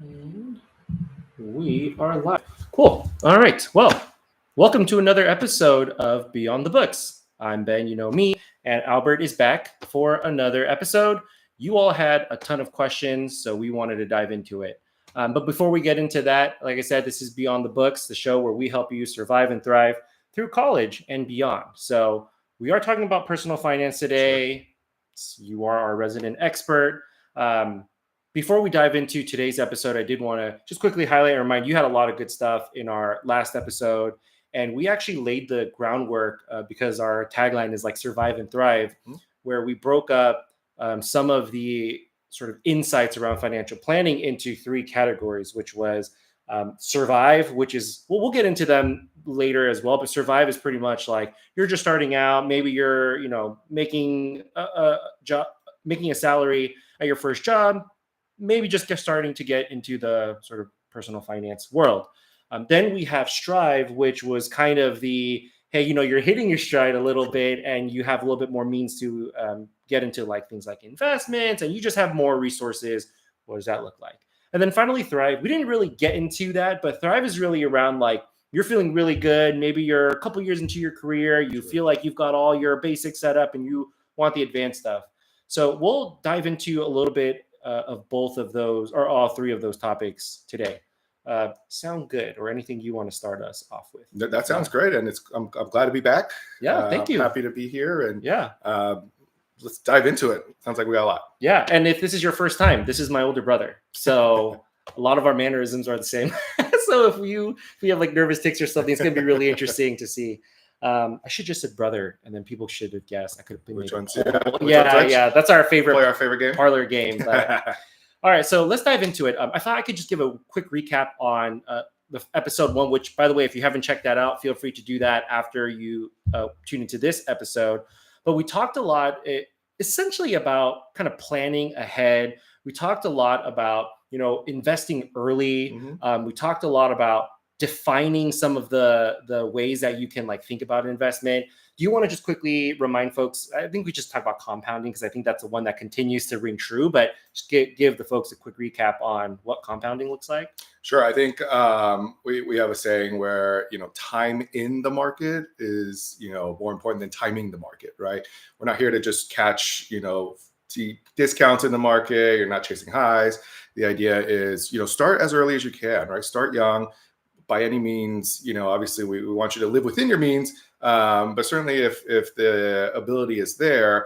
And we are live. Cool. All right. Well, welcome to another episode of Beyond the Books. I'm Ben, you know me, and Albert is back for another episode. You all had a ton of questions, so we wanted to dive into it. But before we get into that, like I said, this is Beyond the Books, the show where we help you survive and thrive through college and beyond. So we are talking about personal finance today. You are our resident expert. Um, Before we dive into today's episode, I did want to just quickly highlight and remind you had a lot of good stuff in our last episode. And we actually laid the groundwork because our tagline is like survive and thrive, where we broke up some of the sort of insights around financial planning into three categories, which was survive, which is, well, we'll get into them later as well. But survive is pretty much like you're just starting out. Maybe you're, making a job, making a salary at your first job, maybe just starting to get into the sort of personal finance world. Then we have strive, which was kind of the, hey, you're hitting your stride a little bit and you have a little bit more means to get into like things like investments and you just have more resources. What does that look like? And then finally, thrive. We didn't really get into that, but thrive is really around like you're feeling really good. Maybe you're a couple years into your career. You feel like you've got all your basics set up and you want the advanced stuff. So we'll dive into a little bit of both of those or all three of those topics today. Sound good, or anything you want to start us off with? That sounds great, and I'm glad to be back. Yeah, thank you. Happy to be here, and yeah, let's dive into it. Sounds like we got a lot. Yeah, and if this is your first time, this is my older brother, so a lot of our mannerisms are the same. So if we have like nervous tics or something, it's gonna be really interesting to see. I should just said brother, and then people should have guessed. I could have been which one's yeah. That's our favorite. Play our favorite game, parlor game. But, all right, so let's dive into it. I thought I could just give a quick recap on the episode 1. Which, by the way, if you haven't checked that out, feel free to do that after you tune into this episode. But we talked a lot, essentially, about kind of planning ahead. We talked a lot about investing early. We talked a lot about defining some of the ways that you can like think about investment. Do you want to just quickly remind folks? I think we just talk about compounding because I think that's the one that continues to ring true, but just give the folks a quick recap on what compounding looks like. Sure. I think we have a saying where, time in the market is, more important than timing the market, right? We're not here to just catch, discounts in the market. You're not chasing highs. The idea is, start as early as you can, right? Start young. By any means, obviously we want you to live within your means, but certainly if the ability is there,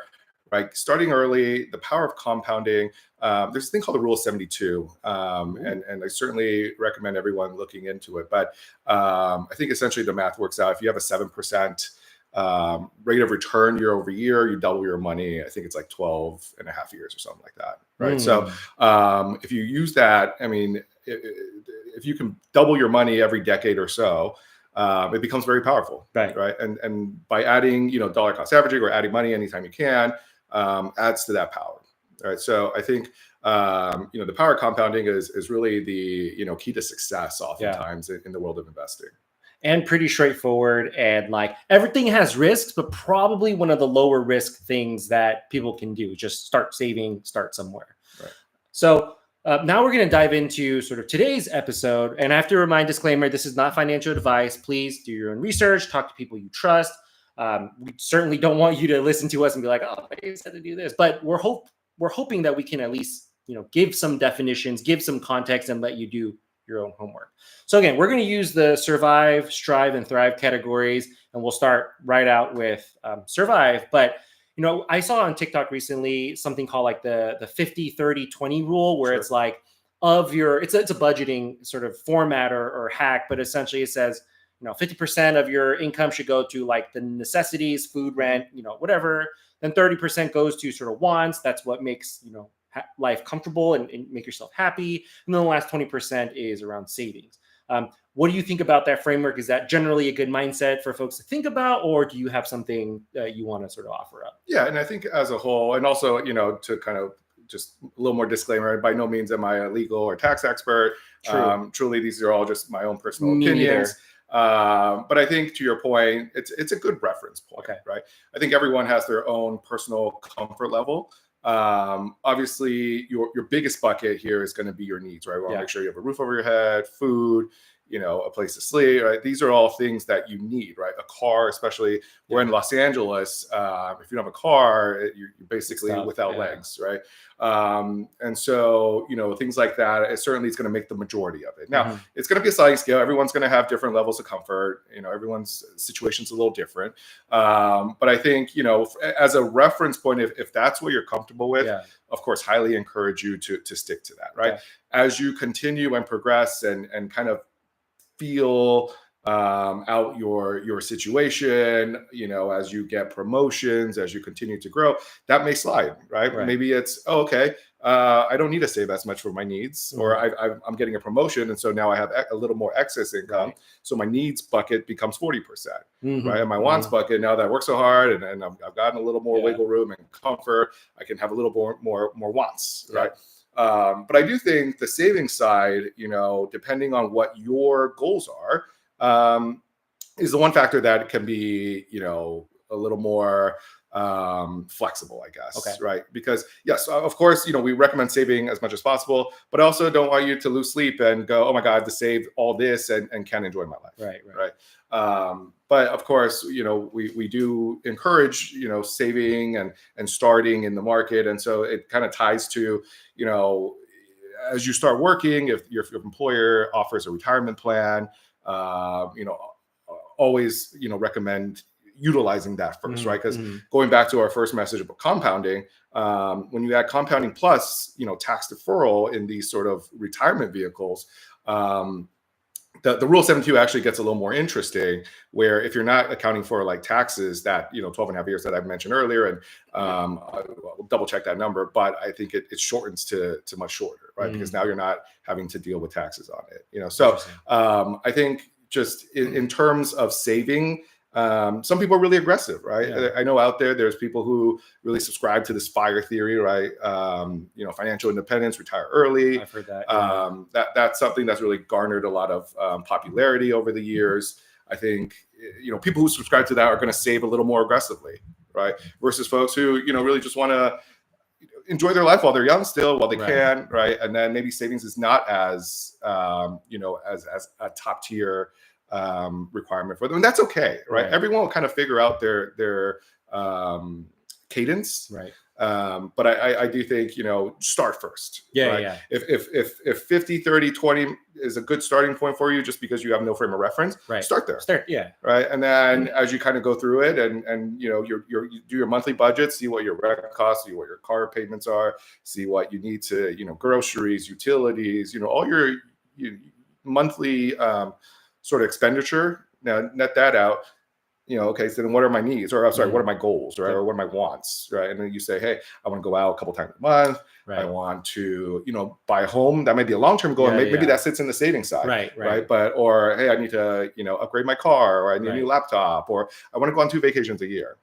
right, starting early, the power of compounding, there's a thing called the Rule of 72, and I certainly recommend everyone looking into it. But I think essentially the math works out. If you have a 7% rate of return year over year, you double your money. I think it's like 12 and a half years or something like that, right? So if you use that, I mean, if you can double your money every decade or so, it becomes very powerful, right? And by adding, dollar cost averaging or adding money anytime you can, adds to that power, right? So I think, the power of compounding is really the, key to success oftentimes in the world of investing. And pretty straightforward, and like everything has risks, but probably one of the lower risk things that people can do is just start saving, start somewhere. Right. So now we're going to dive into sort of today's episode. And I have to remind, disclaimer, this is not financial advice. Please do your own research, talk to people you trust. We certainly don't want you to listen to us and be like, oh, I said to do this. But we're hoping that we can at least, give some definitions, give some context, and let you do your own homework. So again, we're going to use the survive, strive, and thrive categories, and we'll start right out with survive. But I saw on TikTok recently something called like the 50-30-20 rule, where it's like it's a budgeting sort of format or hack, but essentially it says 50% of your income should go to like the necessities, food, rent, whatever. Then 30% goes to sort of wants. That's what makes life comfortable and make yourself happy. And then the last 20% is around savings. What do you think about that framework? Is that generally a good mindset for folks to think about, or do you have something you want to sort of offer up? Yeah, and I think as a whole, and also, to kind of just a little more disclaimer, by no means am I a legal or tax expert. Truly, these are all just my own personal opinions. But I think to your point, it's a good reference point, right? I think everyone has their own personal comfort level. Obviously, your biggest bucket here is going to be your needs, right? We want to Yeah. make sure you have a roof over your head, food, a place to sleep, right? These are all things that you need, right? A car, especially we're in Los Angeles. If you don't have a car, you're basically Stuff, without yeah. legs, right? And so, things like that, it certainly is going to make the majority of it. Now, it's going to be a sliding scale. Everyone's going to have different levels of comfort. Everyone's situation's a little different. But I think, as a reference point, if that's what you're comfortable with, of course, highly encourage you to stick to that, right? As you continue and progress and kind of feel out your situation, as you get promotions, as you continue to grow, that may slide, right? Maybe it's, okay, I don't need to save as much for my needs, or I'm getting a promotion, and so now I have a little more excess income, so my needs bucket becomes 40%, right? And my wants bucket, now that I work so hard and I've gotten a little more wiggle room and comfort, I can have a little more wants, right? But I do think the savings side, depending on what your goals are, is the one factor that can be, a little more flexible, I guess, right? Because yes, of course, we recommend saving as much as possible, but I also don't want you to lose sleep and go, oh my God, I have to save all this and can't enjoy my life, right? But of course, we do encourage, saving and starting in the market. And so it kind of ties to, as you start working, if your employer offers a retirement plan, always, recommend utilizing that first, right? Because going back to our first message about compounding, when you add compounding plus, tax deferral in these sort of retirement vehicles, the Rule 72 actually gets a little more interesting, where if you're not accounting for like taxes that, 12 and a half years that I've mentioned earlier, and I'll double check that number, but I think it shortens to much shorter, right? Because now you're not having to deal with taxes on it, so I think just in terms of saving, some people are really aggressive, right? I know out there's people who really subscribe to this FIRE theory, right? Financial independence, retire early. I've heard that. That's something that's really garnered a lot of popularity over the years. I think, people who subscribe to that are going to save a little more aggressively, right? Versus folks who, really just want to enjoy their life while they're young still, while they can, right? And then maybe savings is not as, as a top tier requirement for them, and that's okay, right? Everyone will kind of figure out their cadence, right? But I do think, start first. If 50, 30, 20 is a good starting point for you, just because you have no frame of reference, start there. Right? And then as you kind of go through it and you do your monthly budget, see what your rent costs, see what your car payments are, see what you need to, groceries, utilities, all your monthly sort of expenditure. Now net that out. Okay, so then what are my needs? Or what are my goals, right? Or what are my wants, right? And then you say, hey, I want to go out a couple times a month. I want to, buy a home. That might be a long-term goal. And maybe that sits in the savings side, right? But, or, hey, I need to, upgrade my car, or I need a new laptop, or I want to go on 2 vacations a year.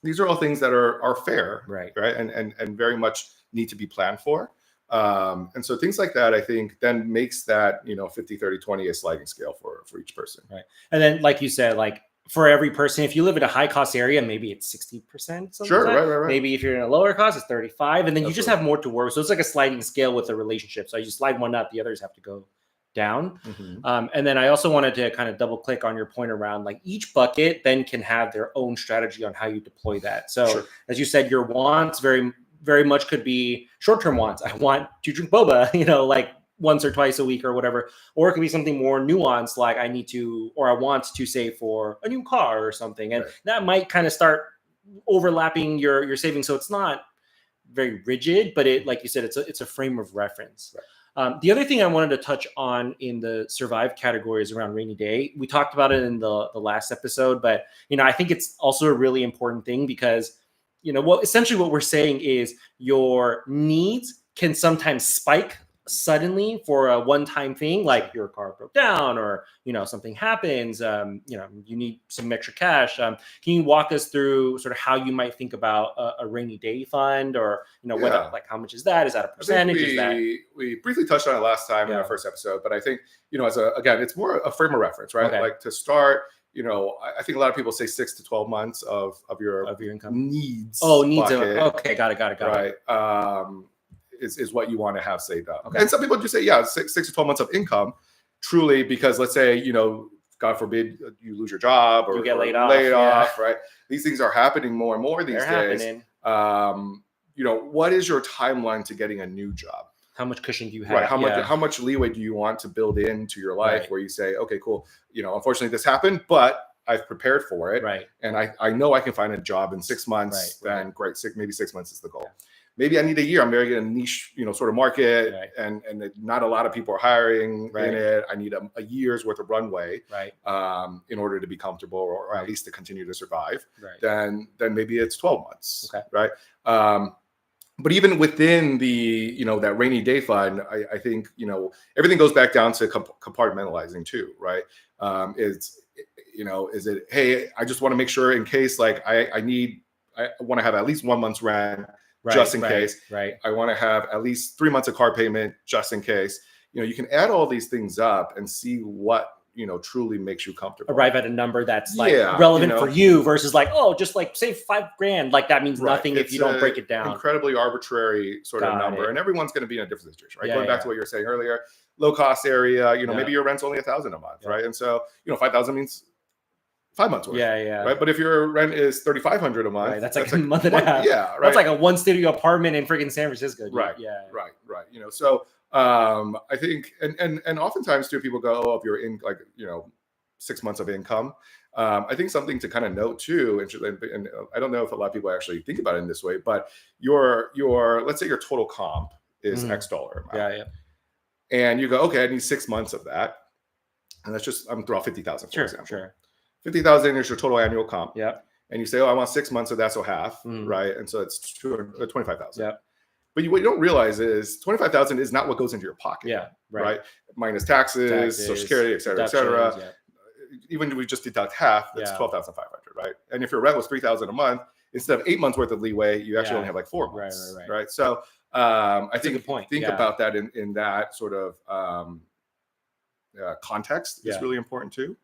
These are all things that are fair, right? And very much need to be planned for. And so things like that, I think, then makes that 50, 30, 20 a sliding scale for each person, And then, like you said, like for every person, if you live in a high cost area, maybe it's 60%. Sure, right. Maybe if you're in a lower cost, it's 35, and then you just have more to work. So it's like a sliding scale with a relationship. So you slide one up, the others have to go down. And then I also wanted to kind of double click on your point around like each bucket then can have their own strategy on how you deploy that. So as you said, your wants very much could be short-term wants. I want to drink boba, like once or twice a week or whatever. Or it could be something more nuanced, like I want to save for a new car or something. And that might kind of start overlapping your savings. So it's not very rigid, but it, like you said, it's a frame of reference. The other thing I wanted to touch on in the survive category is around rainy day. We talked about it in the last episode, but I think it's also a really important thing because essentially what we're saying is your needs can sometimes spike suddenly for a one-time thing, like your car broke down or something happens, you need some extra cash. Can you walk us through sort of how you might think about a rainy day fund, or what, like how much is that? Is that a percentage? We briefly touched on it last time in our first episode, but I think again, it's more a frame of reference, right? Like to start, you know, I think a lot of people say 6 to 12 months of your income needs. needs bucket, okay, got it right. Is what you want to have saved up. Okay. And some people just say, yeah, 6 to 12 months of income, truly, because let's say, you know, God forbid you lose your job or you get laid off, right? These things are happening more and more these days. Happening. You know, what is your timeline to getting a new job? How much cushion do you have? Right. How much leeway do you want to build into your life Right. where you say, okay, cool. You know, unfortunately this happened, but I've prepared for it. Right. And I know I can find a job in 6 months. Right. Then great. Maybe 6 months is the goal. Yeah. Maybe I need a year. I'm very in a niche, you know, sort of market, right. and not a lot of people are hiring right. in it. I need a year's worth of runway, right. In order to be comfortable, or at least to continue to survive. Right. Then maybe it's 12 months. Okay. Right. But even within the, you know, that rainy day fund, I think, you know, everything goes back down to compartmentalizing too, right? Is it, hey, I just want to make sure in case, like, I want to have at least 1 month's rent, right, just in case. Right. I want to have at least 3 months of car payment, just in case. You know, you can add all these things up and see what, you know, truly makes you comfortable. Arrive at a number that's like relevant for you versus like, just like save $5,000. Like that means nothing if you don't break it down. Incredibly arbitrary sort of number. And everyone's going to be in a different situation, right? Going back to what you were saying earlier, low cost area, you know, maybe your rent's only $1,000 a month, right? And so, you know, 5,000 means 5 months worth. Right. But if your rent is $3,500 a month, right, that's like a month and a half. Yeah. Right. That's like a 1 studio apartment in freaking San Francisco. Dude. Right. Right. You know, so I think, and oftentimes too, people go, if you're in like, you know, 6 months of income. I think something to kind of note too, and I don't know if a lot of people actually think about it in this way, but your let's say your total comp is X dollar amount. Yeah. And you go, okay, I need 6 months of that. And that's just, I'm throwing 50,000 for example. Sure. 50,000 is your total annual comp. Yeah. And you say, I want 6 months of that, so half, right? And so it's 25,000. Yeah. But what you don't realize is 25,000 is not what goes into your pocket. Yeah. Right. Minus taxes, Social Security, et cetera, et cetera. Yeah. Even if we just deduct half, that's 12,500, right? And if your rent was 3,000 a month, instead of 8 months worth of leeway, you actually only have like 4 months, right? So I think about that in that sort of context is really important too.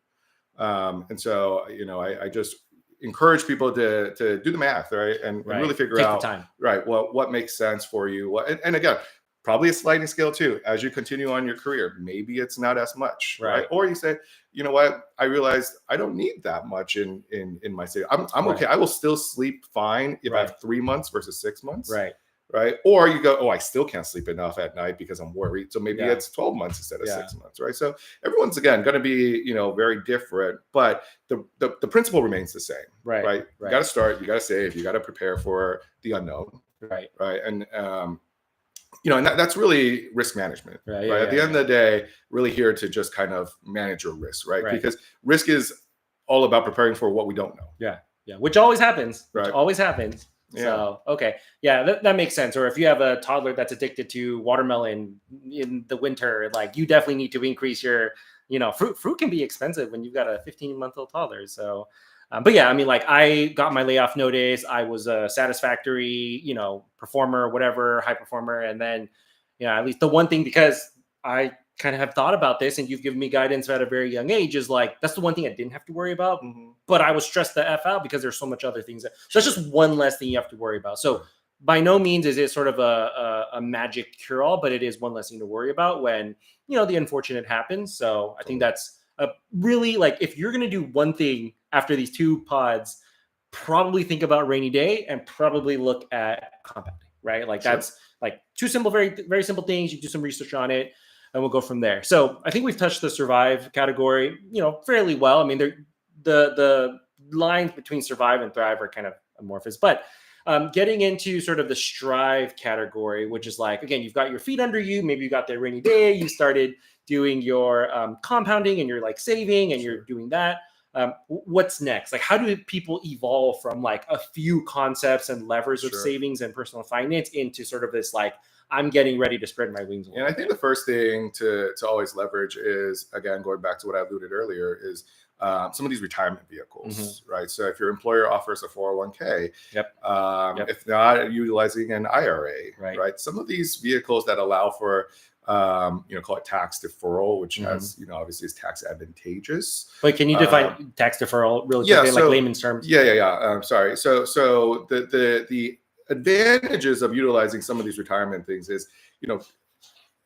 And so, you know, I just encourage people to do the math, right? And really figure out, the time. Right, what makes sense for you. And again, probably a sliding scale too. As you continue on your career, maybe it's not as much, right? Or you say, you know what, I realized I don't need that much in my city. I'm okay. I will still sleep fine if I have 3 months versus 6 months, right? Or you go, I still can't sleep enough at night because I'm worried. So maybe it's 12 months instead of 6 months, right? So everyone's, again, going to be, you know, very different, but the principle remains the same, right? You got to start, you got to save, you got to prepare for the unknown, right? And you know, and that's really risk management, right? At the end of the day, really here to just kind of manage your risk, right? Because risk is all about preparing for what we don't know. Yeah, which always happens. Right. Always happens. So, okay. Yeah, that makes sense. Or if you have a toddler that's addicted to watermelon in the winter, like you definitely need to increase your, you know, fruit can be expensive when you've got a 15-month-old toddler. So, but yeah, I mean, like I got my layoff notice. I was a satisfactory, you know, performer, whatever, high performer. And then, you know, at least the one thing, because I kind of have thought about this and you've given me guidance at a very young age, is like, that's the one thing I didn't have to worry about, but I was stressed the F out because there's so much other things. So it's just one less thing you have to worry about. So by no means is it sort of a magic cure all, but it is one less thing to worry about when, you know, the unfortunate happens. So I think that's a really, like, if you're going to do one thing after these 2 pods, probably think about rainy day and probably look at compounding, right? Like that's like 2 simple, very, very simple things. You do some research on it and we'll go from there. So I think we've touched the survive category, you know, fairly well. I mean, the lines between survive and thrive are kind of amorphous, but getting into sort of the strive category, which is like, again, you've got your feet under you. Maybe you got the rainy day. You started doing your compounding and you're like saving and you're doing that. What's next? Like, how do people evolve from like a few concepts and levers of savings and personal finance into sort of this, like, I'm getting ready to spread my wings? And I think the first thing to always leverage is, again, going back to what I alluded earlier, is some of these retirement vehicles, right? So if your employer offers a 401k, if not, utilizing an IRA, right? Some of these vehicles that allow for call it tax deferral, which has, obviously is tax advantageous. But can you define tax deferral really quickly, like layman's terms? Sorry. So the advantages of utilizing some of these retirement things is,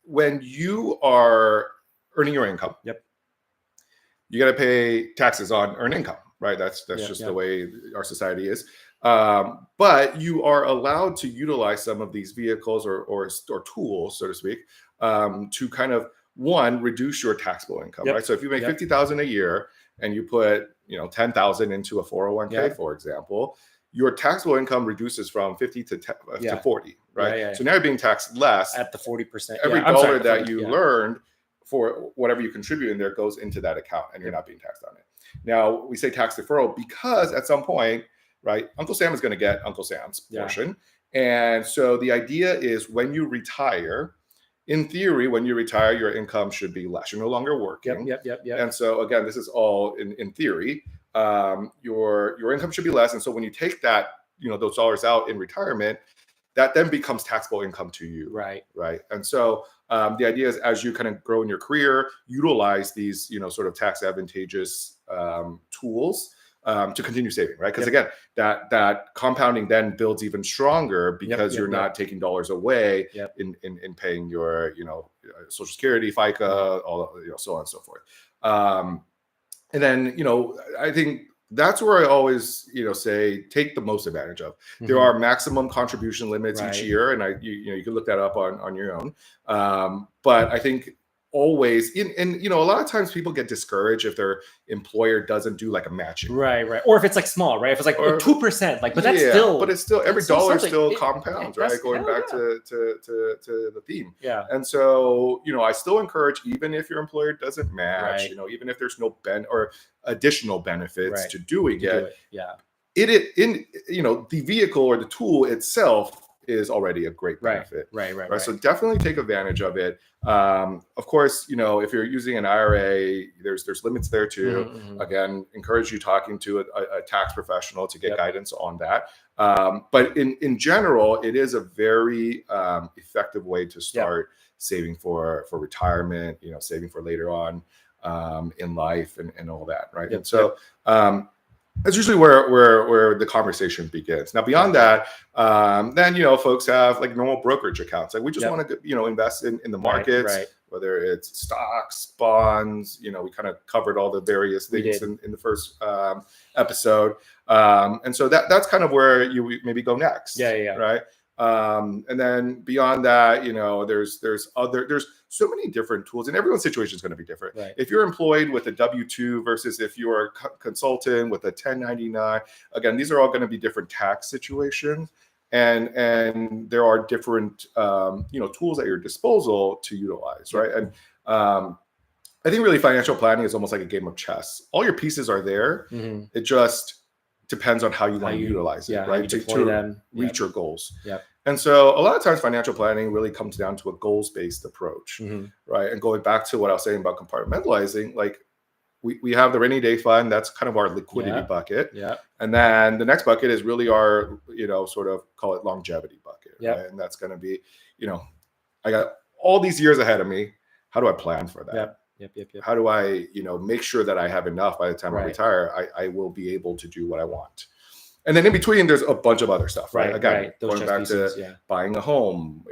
when you are earning your income, you got to pay taxes on earned income, right? That's just the way our society is. But you are allowed to utilize some of these vehicles or tools, so to speak, to kind of reduce your taxable income, right? So if you make $50,000 a year and you put 10,000 into a 401k, for example, your taxable income reduces from 50 to 40, right? So now you're being taxed less at the 40%. Every dollar that you learned for whatever you contribute in there goes into that account, and you're not being taxed on it. Now we say tax deferral because at some point, right, Uncle Sam is going to get Uncle Sam's portion. And so the idea is when you retire, in theory, when you retire, your income should be less. You're no longer working. And so again, this is all in theory. Your income should be less. And so when you take that, those dollars out in retirement, that then becomes taxable income to you. Right. And so the idea is, as you kind of grow in your career, utilize these, sort of tax advantageous tools to continue saving, right? Because again, that compounding then builds even stronger because you're not taking dollars away in paying your, Social Security, FICA, all so on and so forth. And then, I think that's where I always, say take the most advantage of. There are maximum contribution limits each year, and you can look that up on your own. But I think always a lot of times people get discouraged if their employer doesn't do like a matching, right, or if it's like small, right, if it's like 2%, like, but that's still every dollar still compounds, right, going back to the theme. And so I still encourage, even if your employer doesn't match, even if there's no or additional benefits to doing it, the vehicle or the tool itself is already a great benefit. Right. So definitely take advantage of it. Of course, if you're using an IRA, there's limits there too. Again, encourage you talking to a tax professional to get guidance on that. But in general, it is a very effective way to start saving for retirement, saving for later on in life and all that. Right. And so that's usually where the conversation begins. Now, beyond that, then folks have like normal brokerage accounts. Like we just want to invest in the markets, whether it's stocks, bonds. We kind of covered all the various things in the first episode, and so that's kind of where you maybe go next. Right. And then beyond that, there's so many different tools, and everyone's situation is going to be different. If you're employed with a W-2 versus if you're a consultant with a 1099, again, these are all going to be different tax situations, and there are different tools at your disposal to utilize, right? And I think really financial planning is almost like a game of chess. All your pieces are there. It just depends on how you want to utilize it, right? To reach your goals. And so a lot of times financial planning really comes down to a goals-based approach, right? And going back to what I was saying about compartmentalizing, like we have the rainy day fund, that's kind of our liquidity bucket. And then the next bucket is really our, sort of call it longevity bucket, right? And that's going to be, I got all these years ahead of me. How do I plan for that? How do I, make sure that I have enough by the time I retire, I will be able to do what I want. And then in between, there's a bunch of other stuff, right? Again, going back to buying a home,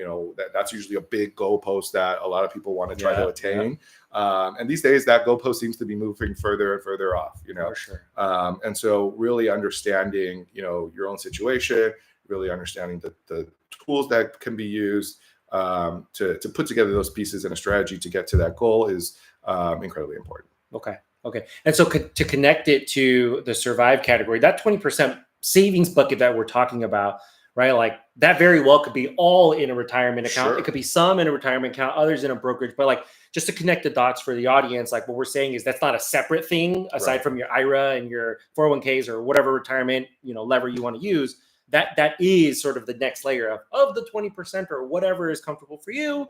that's usually a big goalpost that a lot of people want to try to attain. And these days, that goalpost seems to be moving further and further off, For sure. And so really understanding, your own situation, really understanding the tools that can be used to put together those pieces in a strategy to get to that goal is incredibly important. Okay. And so to connect it to the survive category, that 20% savings bucket that we're talking about, right? Like that very well could be all in a retirement account. Sure. It could be some in a retirement account, others in a brokerage, but like just to connect the dots for the audience, like what we're saying is that's not a separate thing aside from your IRA and your 401ks or whatever retirement, lever you want to use. That is sort of the next layer of the 20% or whatever is comfortable for you.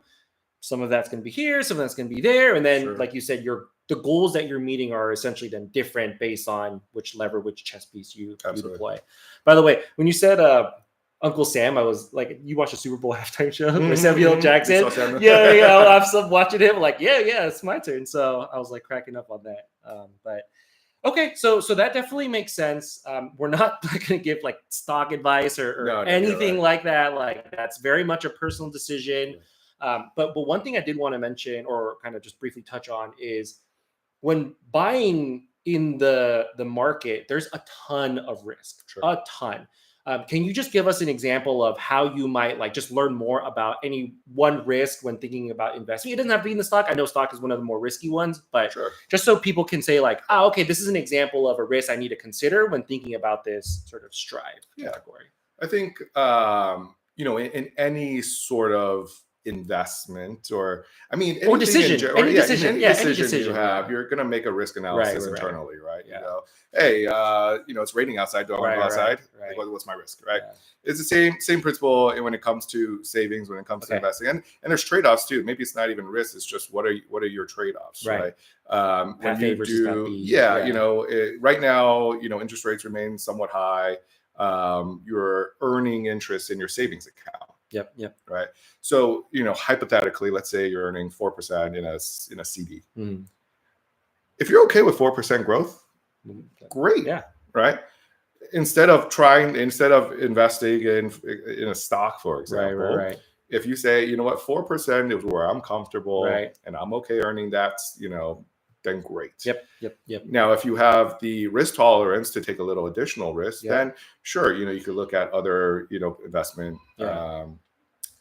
Some of that's going to be here, some of that's going to be there. And then, like you said, your the goals that you're meeting are essentially then different based on which lever, which chess piece you deploy. By the way, when you said Uncle Sam, I was like, you watched the Super Bowl halftime show where Samuel L. Jackson? Yeah, I'm still watching him like, yeah, it's my turn. So I was like cracking up on that. But okay, so that definitely makes sense. We're not going to give like stock advice or anything like that. Like that's very much a personal decision. But one thing I did want to mention or kind of just briefly touch on is when buying in the market, there's a ton of risk, a ton. Can you just give us an example of how you might like just learn more about any one risk when thinking about investing? It doesn't have to be in the stock. I know stock is one of the more risky ones, but just so people can say like, oh, okay, this is an example of a risk I need to consider when thinking about this sort of strive category. I think, in any sort of investment or any decision you have, you're going to make a risk analysis internally, right? You go, hey, it's raining outside. Do I want to go outside? Like, what's my risk, right? It's the same principle when it comes to savings, when it comes to investing, and there's trade-offs too. Maybe it's not even risk; it's just what are your trade-offs, right? When you do, right now, interest rates remain somewhat high. You're earning interest in your savings account. Yep. Right. So, hypothetically, let's say you're earning 4% in a CD. If you're okay with 4% growth, great. Yeah. Right. Instead of investing in a stock, for example, right. If you say, you know what, 4% is where I'm comfortable and I'm okay earning that, then great. Yep. Now, if you have the risk tolerance to take a little additional risk, then sure, you could look at other, investment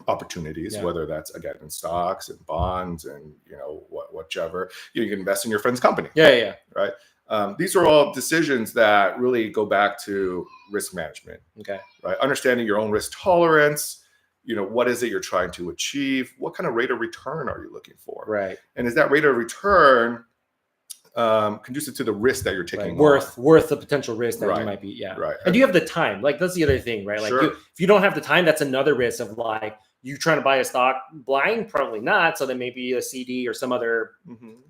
opportunities, whether that's again in stocks and bonds and whichever. You can invest in your friend's company. Yeah. Right. These are all decisions that really go back to risk management. Okay. Right. Understanding your own risk tolerance. What is it you're trying to achieve? What kind of rate of return are you looking for? Right. And is that rate of return conducive to the risk that you're taking, worth the potential risk that you might be, right? And do you have the time? Like that's the other thing, right? Like if you don't have the time, that's another risk of like you trying to buy a stock blind, probably not. So then maybe a CD or some other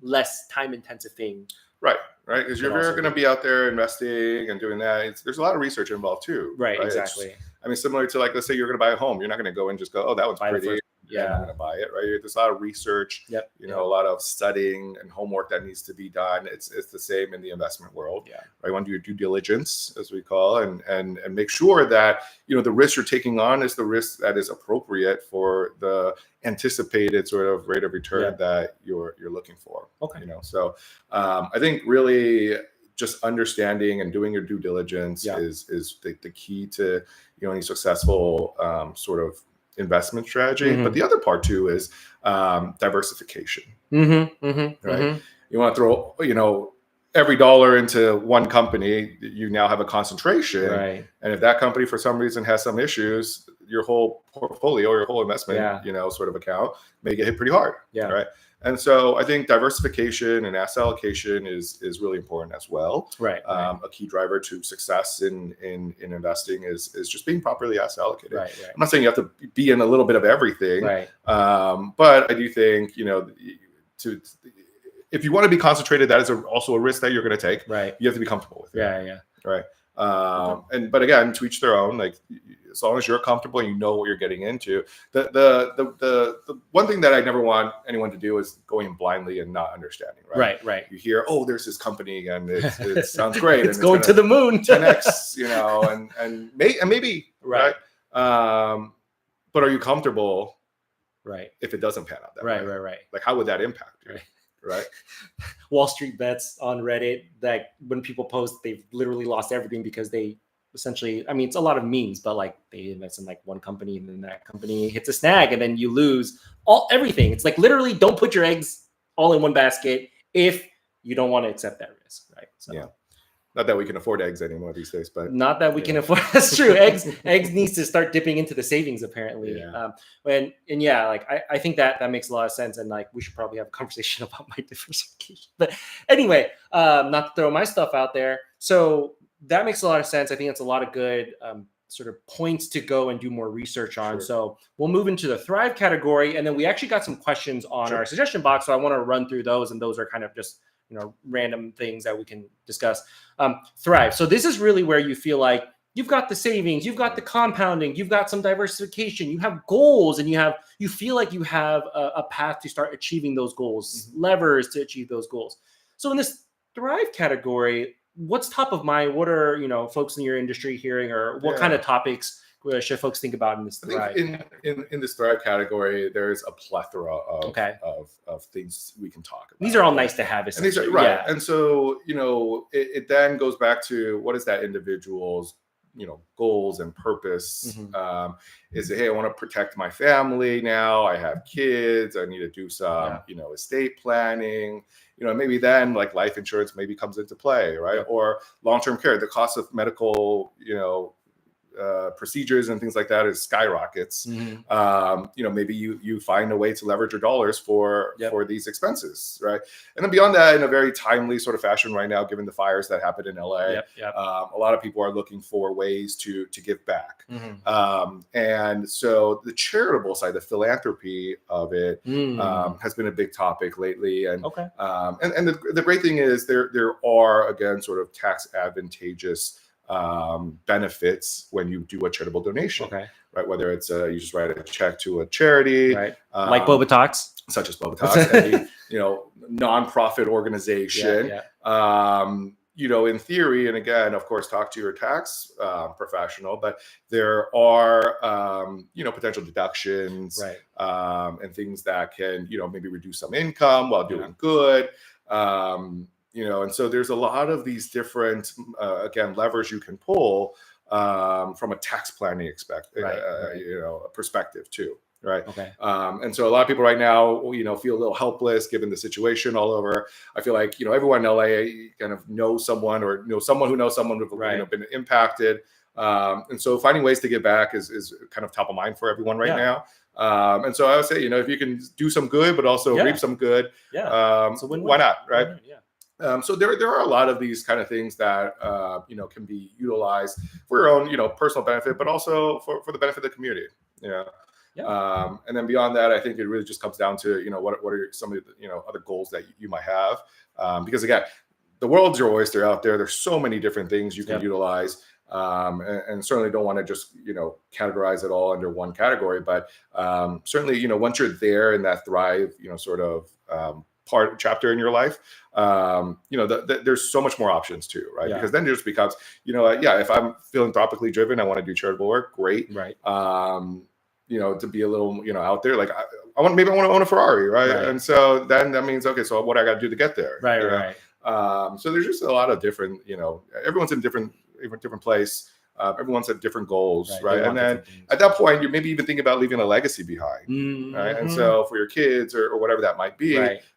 less time intensive thing, right? Because you're going to be out there investing and doing that. There's a lot of research involved too, right? Exactly. Similar to like, let's say you're going to buy a home, you're not going to go and just go, oh, that one's pretty. I'm going to buy it, right? There's a lot of research, a lot of studying and homework that needs to be done. It's the same in the investment world, right? You want to do your due diligence, as we call, and make sure that, the risk you're taking on is the risk that is appropriate for the anticipated sort of rate of return that you're looking for. Okay. So I think really just understanding and doing your due diligence is the key to, any successful sort of investment strategy. But the other part too is diversification. Right? You want to throw every dollar into one company, you now have a concentration, and if that company for some reason has some issues, your whole portfolio, your whole investment sort of account may get hit pretty hard. Right. And so I think diversification and asset allocation is really important as well. Right. A key driver to success in investing is just being properly asset allocated. Right. I'm not saying you have to be in a little bit of everything. Right. But I do think, if you want to be concentrated, that is also a risk that you're going to take. Right. You have to be comfortable with it. Yeah. Right. But again, to each their own. Like, as long as you're comfortable and you know what you're getting into. The one thing that I never want anyone to do is going blindly and not understanding. Right. You hear, oh, there's this company and it sounds great. It's going to the moon. 10x, and maybe right. But are you comfortable? Right. If it doesn't pan out that way. Right. Like, how would that impact you? Right. Wall Street Bets on Reddit, that when people post, they've literally lost everything because they essentially, it's a lot of memes, but like they invest in like one company and then that company hits a snag and then you lose everything. It's like literally don't put your eggs all in one basket if you don't want to accept that risk. Right. So not that we can afford eggs anymore these days, but not that we can afford. That's true. Eggs needs to start dipping into the savings apparently. I think that makes a lot of sense. And like, we should probably have a conversation about my diversification, but anyway, not to throw my stuff out there. So that makes a lot of sense. I think it's a lot of good sort of points to go and do more research on. Sure. So we'll move into the Thrive category. And then we actually got some questions on our suggestion box. So I want to run through those. And those are kind of just random things that we can discuss. Thrive. So this is really where you feel like you've got the savings, you've got the compounding, you've got some diversification, you have goals, and you feel like you have a path to start achieving those goals, levers to achieve those goals. So in this Thrive category, what's top of mind? What are folks in your industry hearing, or what kind of topics should folks think about in this Thrive? I think in this Thrive category, there's a plethora of things we can talk about. These are all nice to have. And these are right. Yeah. And so, it then goes back to what is that individual's goals and purpose. Is it, hey, I want to protect my family now, I have kids, I need to do some estate planning, maybe then like life insurance maybe comes into play, right? Or long-term care, the cost of medical procedures and things like that is skyrockets. Maybe you find a way to leverage your dollars for these expenses, right? And then beyond that, in a very timely sort of fashion right now, given the fires that happened in LA, a lot of people are looking for ways to give back. And so the charitable side, the philanthropy of it, has been a big topic lately. And and the great thing is there are, again, sort of tax advantageous benefits when you do a charitable donation, right? Whether it's you just write a check to a charity, right? Like Boba Talks, such as Boba Talks, any nonprofit organization. In theory, and again, of course, talk to your tax professional, but there are potential deductions, and things that can maybe reduce some income while doing good. And so there's a lot of these different, again, levers you can pull from a tax planning perspective too, right? And so a lot of people right now, feel a little helpless given the situation all over. I feel like, everyone in LA kind of knows someone or someone who knows someone who've been impacted. And so finding ways to give back is kind of top of mind for everyone right now. And so I would say, if you can do some good, but also reap some good, so why not, right? So there are a lot of these kind of things that can be utilized for your own personal benefit, but also for the benefit of the community. And then beyond that, I think it really just comes down to what are some of the other goals that you might have, because again, the world's your oyster out there. There's so many different things you can utilize, and certainly don't want to just categorize it all under one category. But certainly once you're there in that Thrive sort of chapter in your life, there's so much more options too, right? Because then it just becomes, if I'm philanthropically driven, I want to do charitable work, great, right? To be a little, out there, like I want to own a Ferrari, right? And so then that means, okay, so what I got to do to get there, right? So there's just a lot of different, everyone's in different place. Everyone's had different goals, right? And then at that point, you're maybe even thinking about leaving a legacy behind, right? And so for your kids or whatever that might be,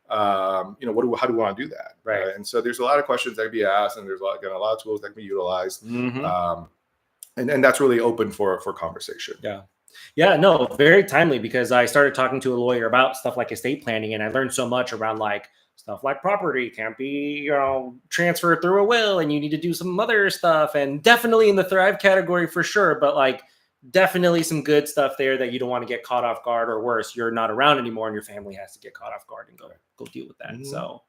how do we want to do that, right? And so there's a lot of questions that can be asked, and there's a lot of tools that can be utilized, and that's really open for conversation. Yeah, no, very timely, because I started talking to a lawyer about stuff like estate planning, and I learned so much around like stuff like property can't be, transferred through a will, and you need to do some other stuff, and definitely in the Thrive category for sure, but like definitely some good stuff there that you don't want to get caught off guard, or worse, you're not around anymore and your family has to get caught off guard and go deal with that. So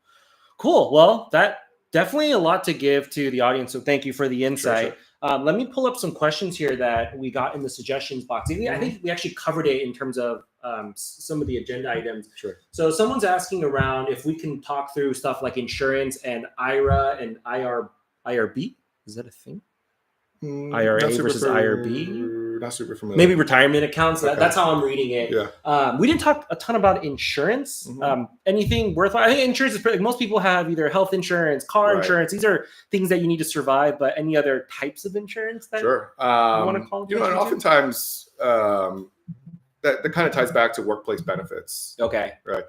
cool. Well, that definitely a lot to give to the audience. So thank you for the insight. Let me pull up some questions here that we got in the suggestions box. I think we actually covered it in terms of some of the agenda items. So someone's asking around if we can talk through stuff like insurance and IRA and IRB. Is that a thing? IRA versus IRB? Not super familiar. Maybe retirement accounts. That's how I'm reading it. We didn't talk a ton about insurance. Anything worthwhile? I think insurance is pretty, most people have either health insurance, car insurance. These are things that you need to survive. But any other types of insurance that you want to call? And oftentimes that kind of ties back to workplace benefits. Right.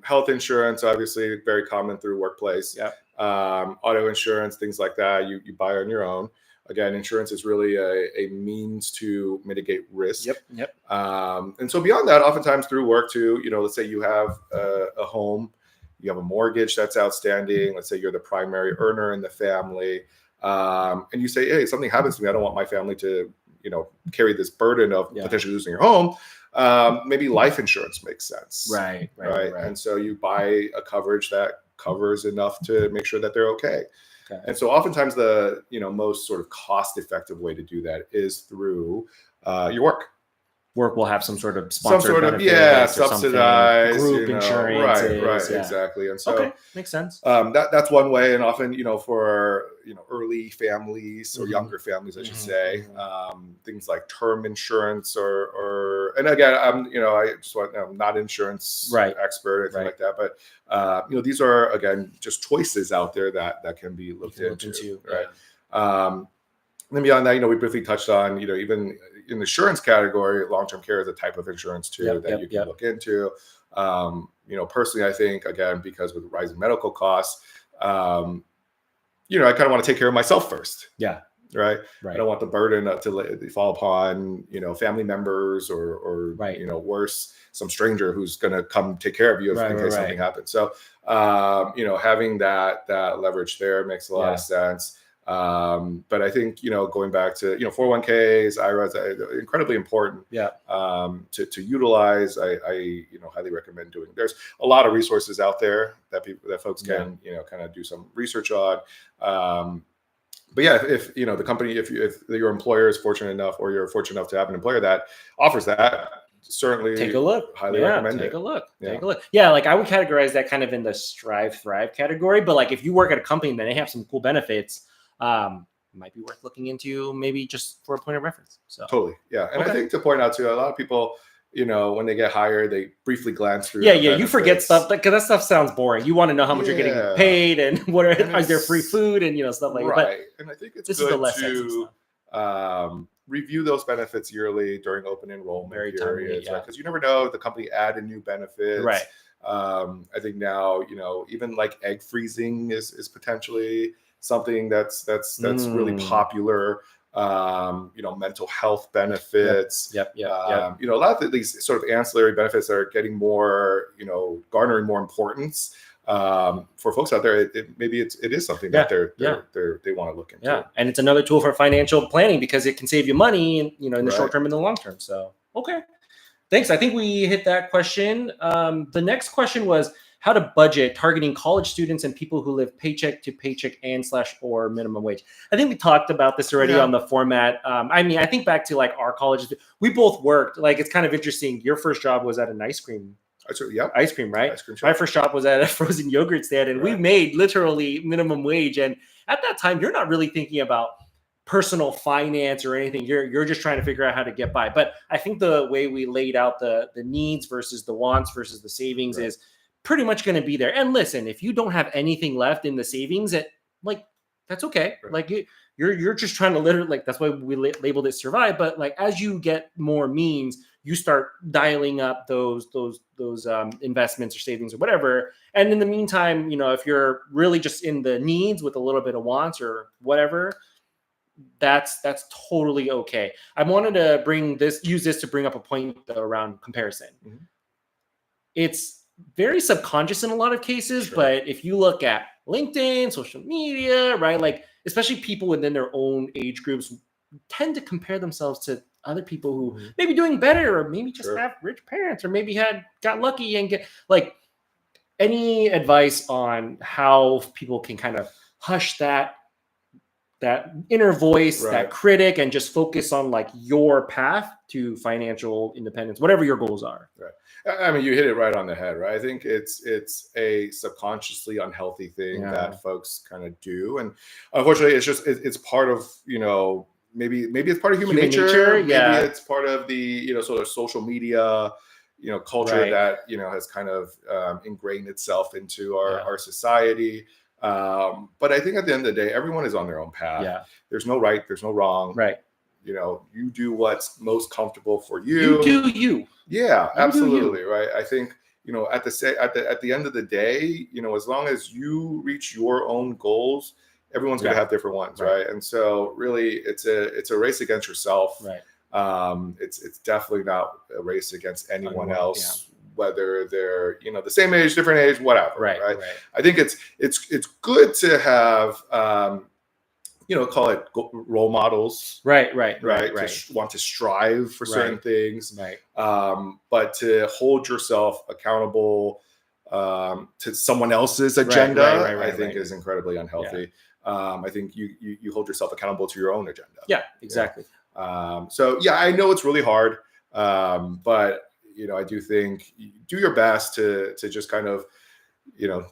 Health insurance, obviously, very common through workplace. Auto insurance, things like that, you buy on your own. Again, insurance is really a means to mitigate risk. And so beyond that, oftentimes through work too, let's say you have a home, you have a mortgage that's outstanding. Let's say you're the primary earner in the family. And you say, hey, something happens to me. I don't want my family to, carry this burden of potentially losing your home. Maybe life insurance makes sense. Right. And so you buy a coverage that covers enough to make sure that they're okay. Okay. And so oftentimes the most sort of cost-effective way to do that is through your work. Work will have some sort of sponsored benefits, or subsidized, group insurance. right, exactly. And so okay, makes sense. That's one way, and often for early families or Mhm. younger families, I should Mhm, say, mhm. things like term insurance or and again, I'm not an insurance Right. expert or anything Right. like that, but these are again just choices out there that can be looked into, right? Then beyond that, we briefly touched on, even in the insurance category, long-term care is a type of insurance too that you can look into. Personally, I think, again, because with rising medical costs, I kind of want to take care of myself first. Yeah. Right. Right. I don't want the burden to fall upon, family members or Right. Worse, some stranger who's going to come take care of you in case something happens. So, having that leverage there makes a lot of sense. But I think, going back to, 401ks, IRAs, incredibly important to utilize. I highly recommend doing. There's a lot of resources out there that folks can, kind of do some research on. But yeah, if the company, if your employer is fortunate enough, or you're fortunate enough to have an employer that offers that, certainly take a look. Highly recommend take it. a look. Yeah. Take a look. Yeah, like I would categorize that kind of in the strive thrive category. But like if you work at a company and they have some cool benefits, might be worth looking into, maybe just for a point of reference. So totally, yeah. And I think to point out too, a lot of people, when they get hired, they briefly glance through. You forget stuff because that stuff sounds boring. You want to know how much you're getting paid and is there free food and stuff like that. Right. And I think it's good to review those benefits yearly during open enrollment periods, right? Because you never know if the company added new benefits. Right. I think now, even like egg freezing is potentially something that's really popular. Mental health benefits. Yep. A lot of these sort of ancillary benefits are getting more, garnering more importance. For folks out there, maybe it is something that they want to look into. Yeah, and it's another tool for financial planning because it can save you money, in the short term and the long term. So, okay, thanks. I think we hit that question. The next question was how to budget targeting college students and people who live paycheck to paycheck /or minimum wage. I think we talked about this already on the format. I think back to like our colleges, we both worked. Like it's kind of interesting. Your first job was at an ice cream. Ice cream, right? Ice cream shop. My first job was at a frozen yogurt stand, and we made literally minimum wage. And at that time, you're not really thinking about personal finance or anything. You're just trying to figure out how to get by. But I think the way we laid out the needs versus the wants versus the savings is pretty much going to be there. And listen, if you don't have anything left in the savings, that's okay. Right. Like you're just trying to literally, like, that's why we labeled it survive. But like, as you get more means, you start dialing up those investments or savings or whatever. And in the meantime, if you're really just in the needs with a little bit of wants or whatever, that's totally okay. I wanted to use this to bring up a point around comparison. Mm-hmm. It's very subconscious in a lot of cases, but if you look at LinkedIn, social media, right? Like, especially people within their own age groups tend to compare themselves to other people who maybe doing better, or maybe just have rich parents, or maybe got lucky and get like. Any advice on how people can kind of hush that inner voice, that critic, and just focus on like your path to financial independence, whatever your goals are? Right. I mean, you hit it right on the head, right? I think it's a subconsciously unhealthy thing that folks kind of do, and unfortunately, it's part of maybe it's part of human nature. Maybe it's part of the sort of social media culture that has kind of ingrained itself into our society. But I think at the end of the day, everyone is on their own path. Yeah. There's no right, there's no wrong. Right. You do what's most comfortable for you. You do you. Yeah, absolutely. Right. I think, at the end of the day, as long as you reach your own goals, everyone's going to have different ones. Right. And so really it's a race against yourself. Right. It's definitely not a race against anyone else, whether they're, the same age, different age, whatever. Right. I think it's good to have, call it role models. Right. To want to strive for certain things. Right. But to hold yourself accountable, to someone else's agenda, right, I think is incredibly unhealthy. I think you hold yourself accountable to your own agenda. Yeah, exactly. So yeah, I know it's really hard, but I do think do your best to just kind of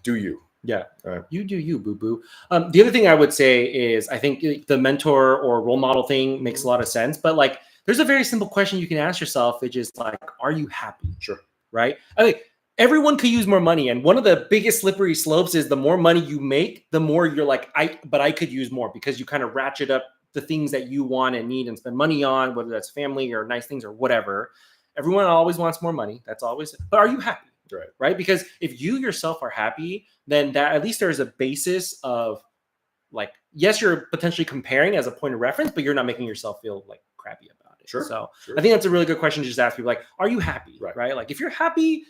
do you. Yeah, Right. you do you, boo boo. The other thing I would say is I think the mentor or role model thing makes a lot of sense, but like there's a very simple question you can ask yourself, which is like, are you happy? Sure. Right? I mean, everyone could use more money, and one of the biggest slippery slopes is the more money you make, the more you're like, I could use more, because you kind of ratchet up the things that you want and need and spend money on, whether that's family or nice things or whatever. Everyone always wants more money. That's always, but are you happy? Right? Because if you yourself are happy, then that at least there's a basis of like, yes, you're potentially comparing as a point of reference, but you're not making yourself feel like crappy about it. Sure. So I think that's a really good question to just ask people, like, are you happy? Right? Like if you're happy,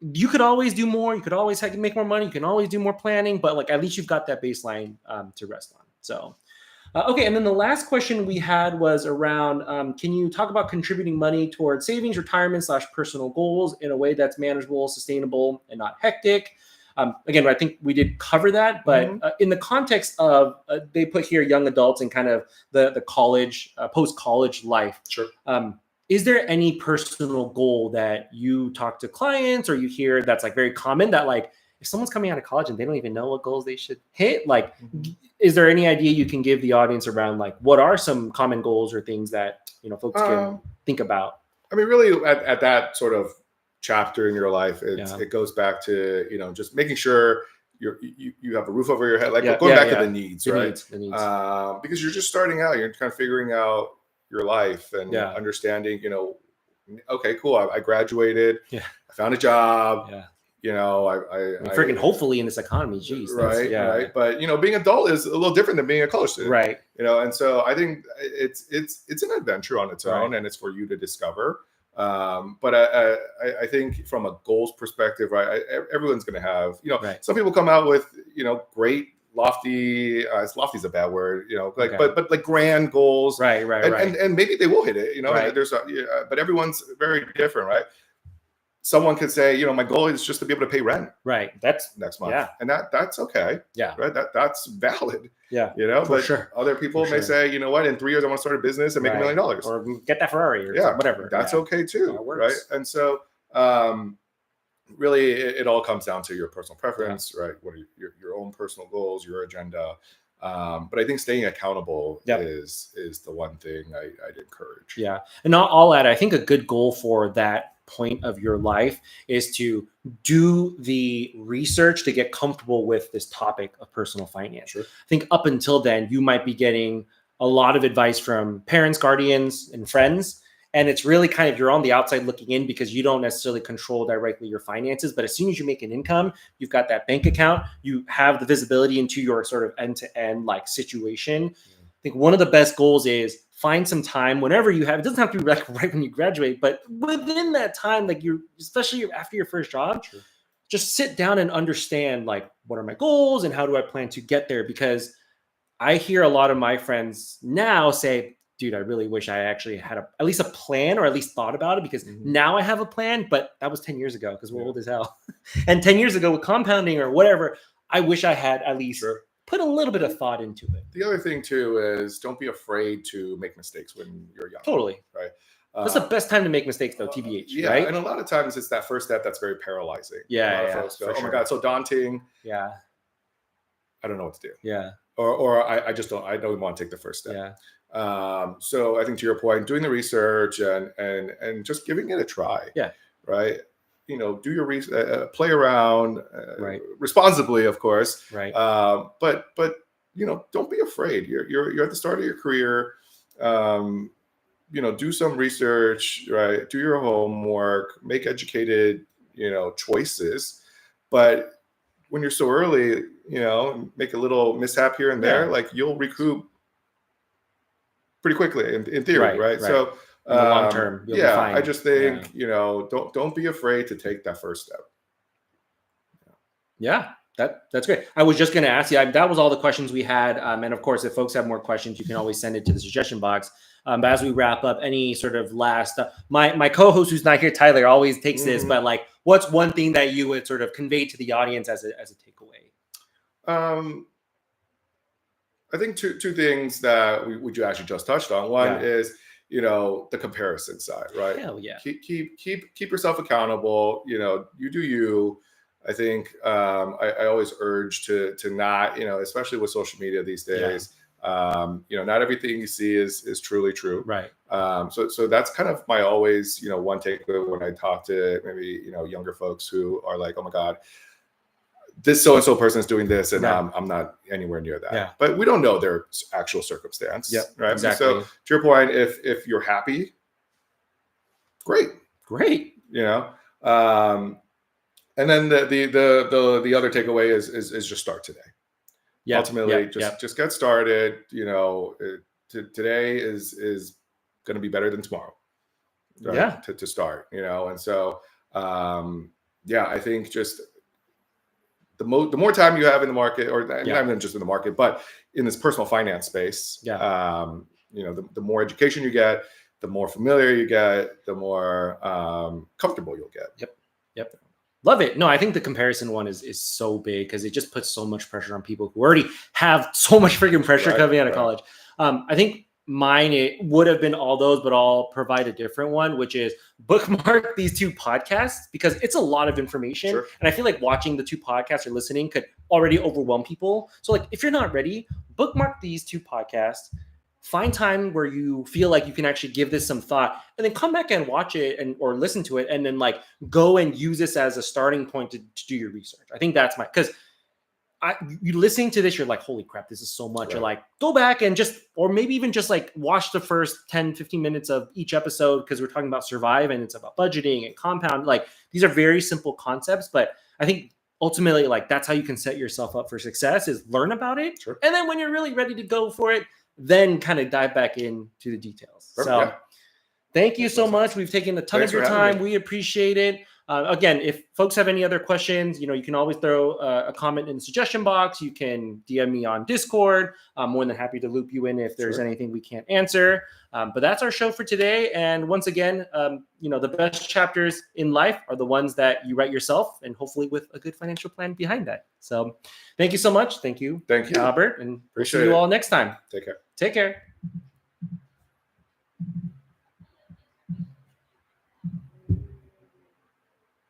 you could always do more. You could always make more money. You can always do more planning, but like at least you've got that baseline to rest on. So okay, and then the last question we had was around, can you talk about contributing money towards savings, retirement / personal goals in a way that's manageable, sustainable, and not hectic? Again, I think we did cover that, but in the context of, they put here young adults and kind of the college, post-college life. Sure. Is there any personal goal that you talk to clients or you hear that's like very common, that like if someone's coming out of college and they don't even know what goals they should hit, like, is there any idea you can give the audience around like what are some common goals or things that folks can think about? I mean, really, at that sort of chapter in your life, it goes back to just making sure you have a roof over your head, like going back to the needs, right? The needs. Because you're just starting out, you're kind of figuring out your life and understanding. Okay, cool. I graduated. Yeah. I found a job. Yeah. I freaking hopefully in this economy, geez, right. But being adult is a little different than being a college student, right? And so I think it's an adventure on its own, and it's for you to discover. But I think from a goals perspective, right, everyone's going to have, some people come out with, great lofty, lofty is a bad word, but like grand goals, right. And maybe they will hit it, Right. But everyone's very different, right? Someone could say, my goal is just to be able to pay rent. Right. That's next month. Yeah. And that's okay. Yeah. Right. That's valid. Yeah. But sure. Other people may say, what, in 3 years I want to start a business and make $1 million. Or get that Ferrari or whatever. That's okay too. Right. And so really it all comes down to your personal preference, right? What are your own personal goals, your agenda. But I think staying accountable is the one thing I'd encourage. Yeah. And I'll add, I think a good goal for that point of your life is to do the research to get comfortable with this topic of personal finance. Sure. I think up until then, you might be getting a lot of advice from parents, guardians, and friends. And it's really kind of, you're on the outside looking in because you don't necessarily control directly your finances. But as soon as you make an income, you've got that bank account, you have the visibility into your sort of end-to-end like situation. I think one of the best goals is find some time whenever you have, it doesn't have to be like right when you graduate, but within that time, like especially after your first job, just sit down and understand like, what are my goals and how do I plan to get there? Because I hear a lot of my friends now say, dude, I really wish I actually had at least a plan or at least thought about it, because now I have a plan, but that was 10 years ago because we're old as hell. And 10 years ago with compounding or whatever, I wish I had at least put a little bit of thought into it. The other thing too is don't be afraid to make mistakes when you're young. Totally. Right. That's the best time to make mistakes though, TBH, right? And a lot of times it's that first step that's very paralyzing. Yeah. A lot of folks go, oh my God, so daunting. Yeah. I don't know what to do. Yeah. Or I just don't want to take the first step. Yeah. So I think to your point, doing the research and just giving it a try. Yeah. Right. Do your research, play around, responsibly, of course. Right. But don't be afraid. You're at the start of your career. Do some research, right? Do your homework, make educated, choices. But when you're so early, make a little mishap here and there, like you'll recoup pretty quickly in theory, right? So in the long term, you'll be fine. I just think, don't be afraid to take that first step. Yeah. That's great. I was just going to ask you, that was all the questions we had. And of course, if folks have more questions, you can always send it to the suggestion box. But as we wrap up, any sort of last, my co-host who's not here, Tyler, always takes this, but like, what's one thing that you would sort of convey to the audience as a takeaway? I think two things that you actually just touched on. One is, the comparison side, right? Hell yeah. Keep yourself accountable. You do you. I think I always urge to not, especially with social media these days. Not everything you see is truly true. Right. So that's kind of my always, one takeaway when I talk to maybe, younger folks who are like, oh my God, this so-and-so person is doing this and I'm not anywhere near that. Yeah. But we don't know their actual circumstance. Yep, right. Exactly. So to your point, if you're happy, great. And then the other takeaway is just start today. Yeah. Ultimately, just get started. Today is going to be better than tomorrow. Right? Yeah. To start. And so I think just the more time you have in the market, or not even just in the market, but in this personal finance space, the more education you get, the more familiar you get, the more comfortable you'll get. Yep. Love it. No, I think the comparison one is so big because it just puts so much pressure on people who already have so much freaking pressure coming out of college. I think mine, it would have been all those, but I'll provide a different one, which is bookmark these 2 podcasts because it's a lot of information. Sure. And I feel like watching the 2 podcasts or listening could already overwhelm people. So like, if you're not ready, bookmark these 2 podcasts, find time where you feel like you can actually give this some thought and then come back and watch it or listen to it. And then like go and use this as a starting point to do your research. I think that's because you listening to this, you're like, holy crap, this is so much. Right. You're like, go back and or maybe even just like watch the first 10, 15 minutes of each episode because we're talking about survive and it's about budgeting and compound. Like these are very simple concepts, but I think ultimately like that's how you can set yourself up for success is learn about it. Sure. And then when you're really ready to go for it, then kind of dive back into the details. Perfect. So thank you so much. We've taken a ton of your time. We appreciate it. Again, if folks have any other questions, you can always throw a comment in the suggestion box. You can DM me on Discord. I'm more than happy to loop you in if there's anything we can't answer. But that's our show for today. And once again, the best chapters in life are the ones that you write yourself and hopefully with a good financial plan behind that. So thank you so much. Thank you, Albert. And we'll see you all next time. Take care. Take care.